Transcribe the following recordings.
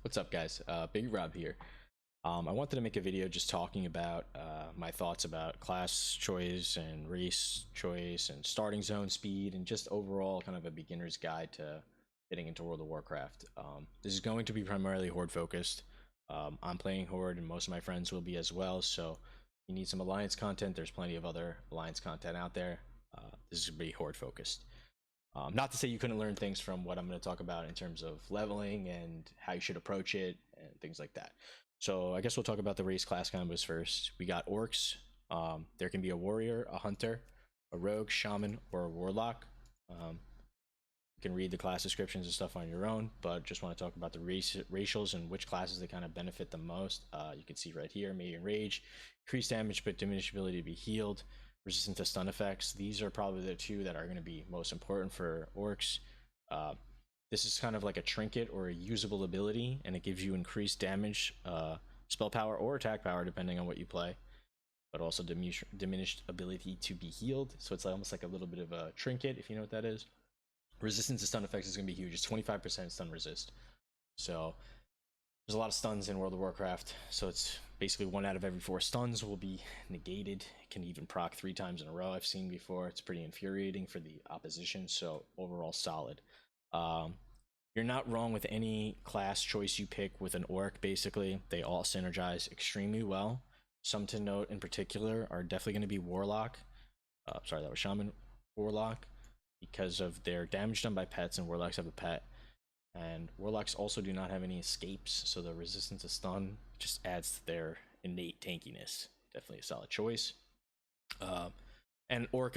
What's up, guys? Big Rob here. I wanted to make a video just talking about my thoughts about class choice and race choice and starting zone speed and just overall kind of a beginner's guide to getting into World of Warcraft. This is going to be primarily Horde focused. I'm playing Horde and most of my friends will be as well, so if you need some Alliance content, there's plenty of other Alliance content out there. This is going to be Horde focused. Not to say you couldn't learn things from what I'm going to talk about in terms of leveling and how you should approach it and things like that. So I guess we'll talk about the race class combos first. We got orcs. There can be a warrior, a hunter, a rogue, shaman, or a warlock. You can read the class descriptions and stuff on your own, but just want to talk about the racials and which classes they kind of benefit the most. You can see right here, Melee and Rage, increased damage but diminished ability to be healed, resistant to stun effects. These are probably the two that are going to be most important for orcs. This is kind of like a trinket or a usable ability, and it gives you increased damage, spell power, or attack power depending on what you play, but also diminished ability to be healed. So it's almost like a little bit of a trinket, if you know what that is. Resistance to stun effects is going to be huge. It's 25% stun resist. So there's a lot of stuns in World of Warcraft, so it's basically 1 out of every 4 stuns will be negated. It can even proc 3 times in a row, I've seen before. It's pretty infuriating for the opposition, so overall solid. You're not wrong with any class choice you pick with an orc, basically. They all synergize extremely well. Some to note in particular are definitely going to be Warlock. Sorry, that was Shaman. Warlock, because of their damage done by pets, and Warlocks have a pet. And Warlocks also do not have any escapes, so the resistance to stun just adds to their innate tankiness. Definitely a solid choice. And Orc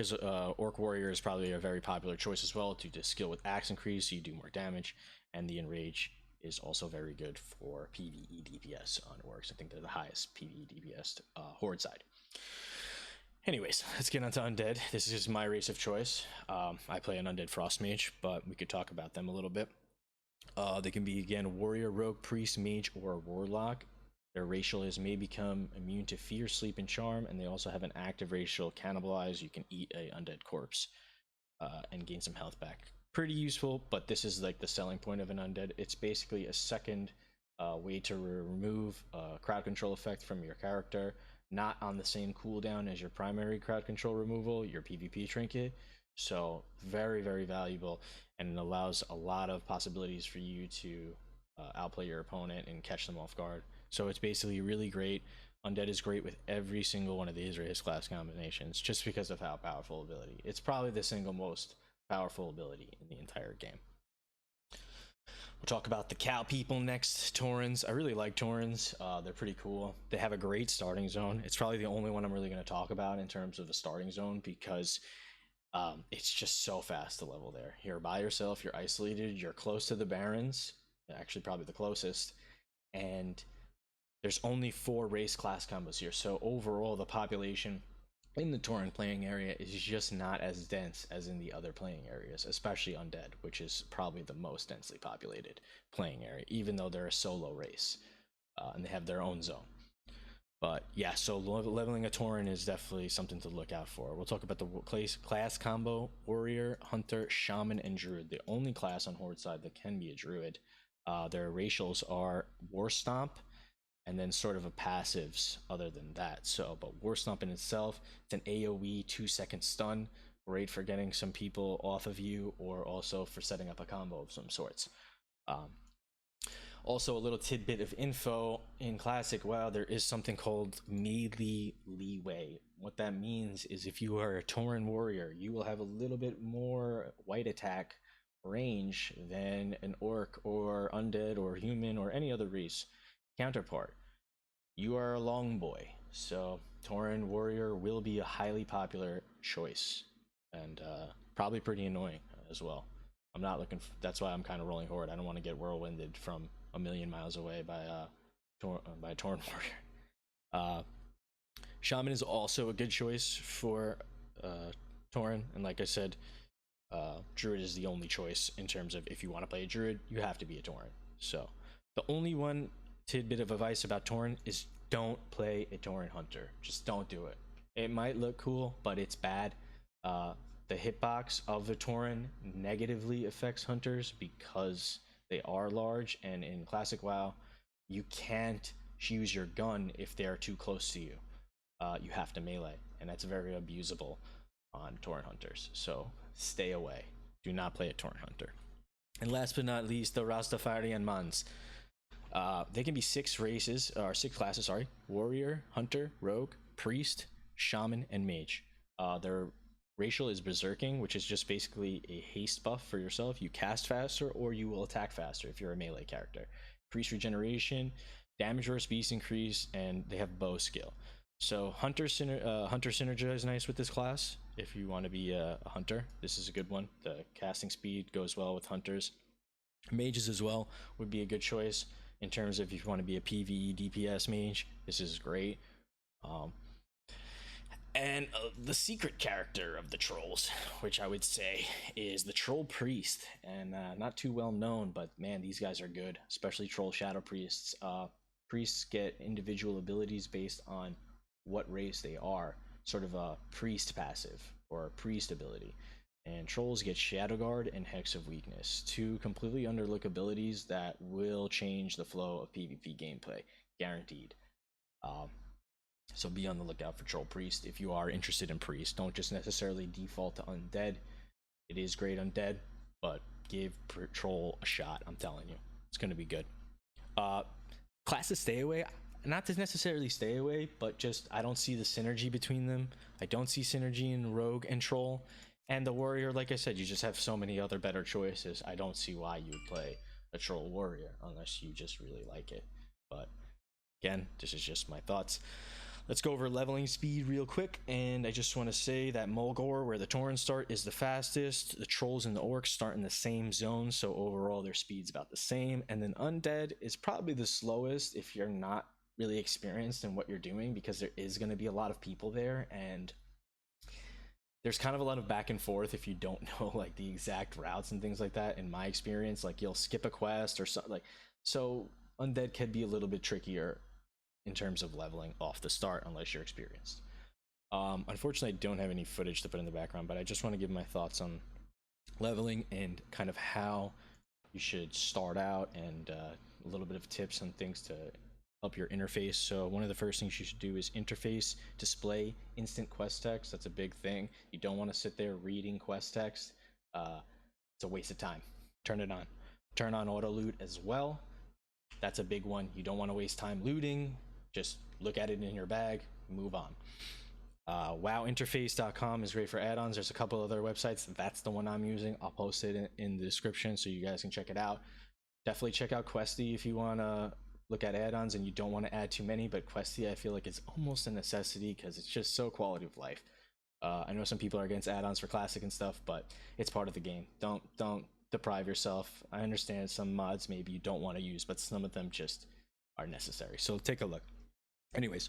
Warrior is probably a very popular choice as well due to skill with axe increase, so you do more damage. And the Enrage is also very good for PvE DPS on Orcs. I think they're the highest PvE DPS Horde side. Anyways, let's get on to Undead. This is just my race of choice. I play an Undead Frost Mage, but we could talk about them a little bit. They can be, again, Warrior, Rogue, Priest, Mage, or Warlock. Their racial is may become immune to Fear, Sleep, and Charm, and they also have an active racial Cannibalize. You can eat a undead corpse and gain some health back. Pretty useful, but this is like the selling point of an undead. It's basically a second way to remove a crowd control effect from your character, not on the same cooldown as your primary crowd control removal, your PvP trinket. So very, very valuable, and it allows a lot of possibilities for you to outplay your opponent and catch them off guard. So it's basically really great. Undead is great with every single one of these race class combinations just because of how powerful ability. It's probably the single most powerful ability in the entire game. We'll talk about the cow people next. Taurens. I really like Taurens. They're pretty cool. They have a great starting zone. It's probably the only one I'm really going to talk about in terms of a starting zone because it's just so fast to level there. You're by yourself, you're isolated, you're close to the barons, actually probably the closest, and there's only 4 race class combos here, so overall the population in the Tauren playing area is just not as dense as in the other playing areas, especially Undead, which is probably the most densely populated playing area, even though they're a solo race and they have their own zone. But yeah, so leveling a Tauren is definitely something to look out for. We'll talk about the class combo: Warrior, Hunter, Shaman, and Druid. The only class on Horde side that can be a Druid. Their racials are War Stomp, and then sort of a passives other than that. So, but War Stomp in itself, it's an AoE 2-second stun, great for getting some people off of you, or also for setting up a combo of some sorts. Also, a little tidbit of info: in Classic WoW, there is something called melee leeway. What that means is if you are a Tauren warrior, you will have a little bit more white attack range than an orc or undead or human or any other race counterpart. You are a long boy, so Tauren warrior will be a highly popular choice, and probably pretty annoying as well. I'm not looking for, that's why I'm kind of rolling Horde. I don't want to get whirlwinded from a million miles away by a Tauren warrior. Shaman is also a good choice for Tauren, and like I said, Druid is the only choice in terms of if you want to play a Druid, you have to be a Tauren. So the only one tidbit of advice about Tauren is don't play a Tauren Hunter. Just don't do it. It might look cool, but it's bad. The hitbox of the Tauren negatively affects hunters because They are large, and in Classic WoW, you can't use your gun if they are too close to you. You have to melee, and that's very abusable on Torrent Hunters. So stay away. Do not play a Torrent Hunter. And last but not least, the Rastafarian Mons. They can be 6 races, or 6 classes, sorry. Warrior, Hunter, Rogue, Priest, Shaman, and Mage. Their racial is Berserking, which is just basically a haste buff for yourself. You cast faster, or you will attack faster if you're a melee character. Priest regeneration, damage versus beast increase, and they have bow skill. So Hunter synergize nice with this class. If you want to be a hunter, this is a good one. The casting speed goes well with hunters. Mages as well would be a good choice in terms of if you want to be a PvE DPS mage. This is great. And the secret character of the trolls, which I would say is the Troll Priest, and not too well known, but man, these guys are good, especially Troll Shadow Priests. Priests get individual abilities based on what race they are, sort of a priest passive or a priest ability. And trolls get Shadow Guard and Hex of Weakness, 2 completely underlooked abilities that will change the flow of PvP gameplay, guaranteed. So be on the lookout for Troll Priest if you are interested in Priest. Don't just necessarily default to Undead. It is great Undead, but give Troll a shot. I'm telling you, it's going to be good. Classes stay away. Not to necessarily stay away, but just I don't see the synergy between them. I don't see synergy in Rogue and Troll. And the Warrior, like I said, you just have so many other better choices. I don't see why you would play a Troll Warrior unless you just really like it. But again, this is just my thoughts. Let's go over leveling speed real quick, and I just want to say that Mulgore, where the Taurens start, is the fastest. The Trolls and the Orcs start in the same zone, so overall their speed's about the same. And then Undead is probably the slowest if you're not really experienced in what you're doing, because there is going to be a lot of people there, and there's kind of a lot of back and forth if you don't know like the exact routes and things like that. In my experience, like you'll skip a quest or something, like, so Undead can be a little bit trickier in terms of leveling off the start unless you're experienced. Unfortunately, I don't have any footage to put in the background, but I just want to give my thoughts on leveling and kind of how you should start out, and a little bit of tips on things to help your interface. So one of the first things you should do is interface display instant quest text. That's a big thing. You don't want to sit there reading quest text. It's a waste of time. Turn it on. Turn on auto loot as well. That's a big one. You don't want to waste time looting. Just look at it in your bag, move on. Wowinterface.com is great for add-ons. There's a couple other websites. That's the one I'm using. I'll post it in the description so you guys can check it out. Definitely check out Questy if you want to look at add-ons and you don't want to add too many, but Questy I feel like it's almost a necessity because it's just so quality of life. I know some people are against add-ons for Classic and stuff, but it's part of the game. Don't deprive yourself. I understand some mods maybe you don't want to use, but some of them just are necessary. So take a look. Anyways,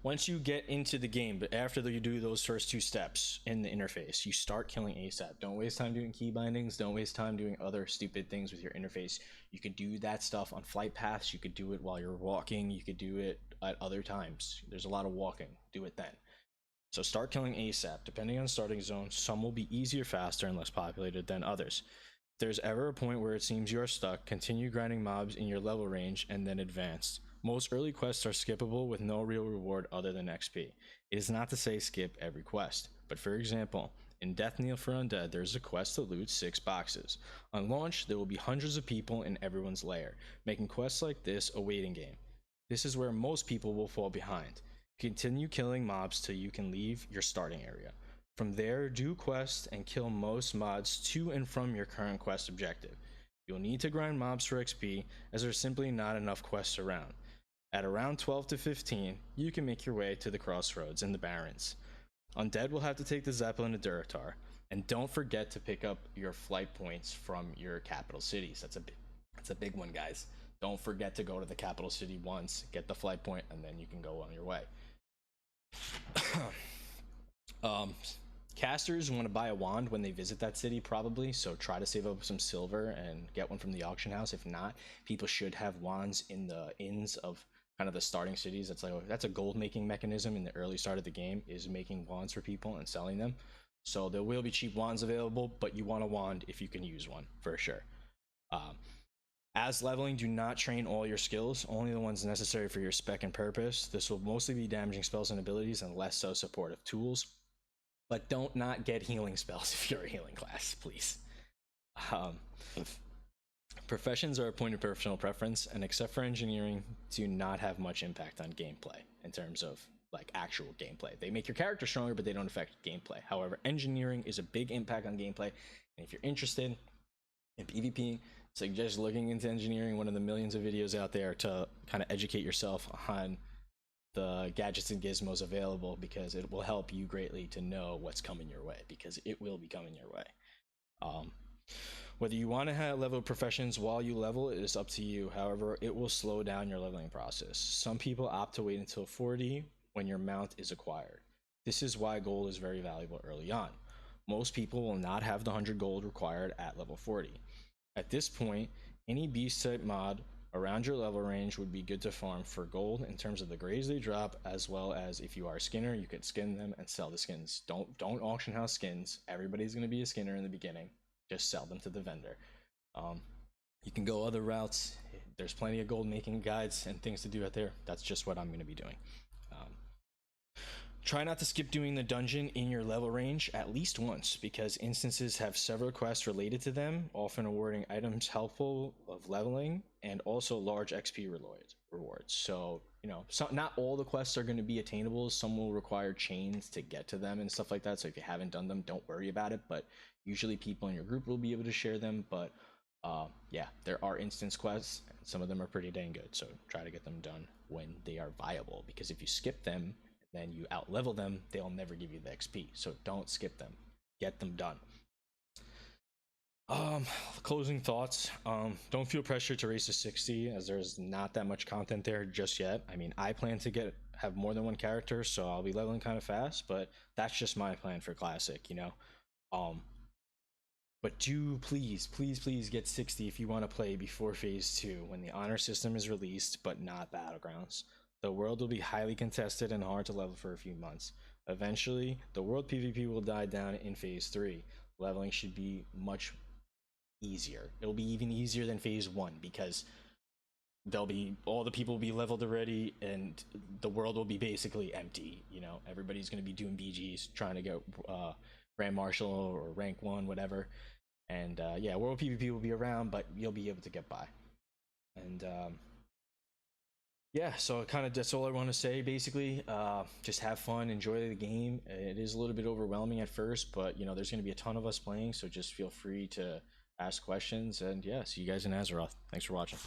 once you get into the game, but after you do those first 2 steps in the interface, you start killing ASAP. Don't waste time doing key bindings. Don't waste time doing other stupid things with your interface. You could do that stuff on flight paths. You could do it while you're walking. You could do it at other times. There's a lot of walking. Do it then. So start killing ASAP. Depending on starting zone, some will be easier, faster, and less populated than others. If there's ever a point where it seems you are stuck, continue grinding mobs in your level range and then advance. Most early quests are skippable with no real reward other than XP. It is not to say skip every quest, but for example, in Death Kneel for Undead, there's a quest to loot 6 boxes. On launch, there will be hundreds of people in everyone's lair, making quests like this a waiting game. This is where most people will fall behind. Continue killing mobs till you can leave your starting area. From there, do quests and kill most mods to and from your current quest objective. You'll need to grind mobs for XP, as there's simply not enough quests around. At around 12 to 15, you can make your way to the crossroads in the Barrens. Undead will have to take the Zeppelin to Duratar, and don't forget to pick up your flight points from your capital cities. That's a big one, guys. Don't forget to go to the capital city once, get the flight point, and then you can go on your way. Casters want to buy a wand when they visit that city, probably, so try to save up some silver and get one from the auction house. If not, people should have wands in the inns of kind of the starting cities. That's a gold making mechanism in the early start of the game, is making wands for people and selling them. So there will be cheap wands available, but you want a wand if you can use one for sure. As leveling, do not train all your skills, only the ones necessary for your spec and purpose. This will mostly be damaging spells and abilities and less so supportive tools. But don't not get healing spells if you're a healing class, please. Um, Professions are a point of personal preference, and except for engineering, do not have much impact on gameplay in terms of like actual gameplay. They make your character stronger, but they don't affect gameplay. However, engineering is a big impact on gameplay, and if you're interested in PvP, suggest looking into engineering, one of the millions of videos out there to kind of educate yourself on the gadgets and gizmos available, because it will help you greatly to know what's coming your way, because it will be coming your way. Whether you want to have level professions while you level, it is up to you. However, it will slow down your leveling process. Some people opt to wait until 40 when your mount is acquired. This is why gold is very valuable early on. Most people will not have the 100 gold required at level 40. At this point, any beast type mod around your level range would be good to farm for gold in terms of the grades they drop, as well as if you are a skinner, you could skin them and sell the skins. Don't auction house skins. Everybody's going to be a skinner in the beginning. Just sell them to the vendor. You can go other routes. There's plenty of gold making guides and things to do out there. That's just what I'm going to be doing. Try not to skip doing the dungeon in your level range at least once, because instances have several quests related to them, often awarding items helpful of leveling and also large XP rewards. So, not all the quests are going to be attainable. Some will require chains to get to them and stuff like that. So if you haven't done them, don't worry about it. But usually people in your group will be able to share them. But yeah, there are instance quests, and some of them are pretty dang good. So try to get them done when they are viable, because if you skip them, then you out level them, they'll never give you the XP. So don't skip them, get them done. Closing thoughts. Don't feel pressure to race to 60, as there's not that much content there just yet. I mean, I plan to have more than one character, so I'll be leveling kind of fast, but that's just my plan for classic, but do please get 60 if you want to play before phase 2, when the honor system is released, but not battlegrounds. The world will be highly contested and hard to level for a few months. Eventually, the world PvP will die down in phase 3. Leveling should be much easier. It'll be even easier than phase 1, because all the people will be leveled already, and the world will be basically empty. Everybody's going to be doing BGs, trying to get Grand Marshal or rank 1, whatever. And yeah, world PvP will be around, but you'll be able to get by. And yeah, so that's all I want to say. Basically, just have fun, enjoy the game. It is a little bit overwhelming at first, but there's going to be a ton of us playing, so just feel free to ask questions. And yeah, see you guys in Azeroth. Thanks for watching.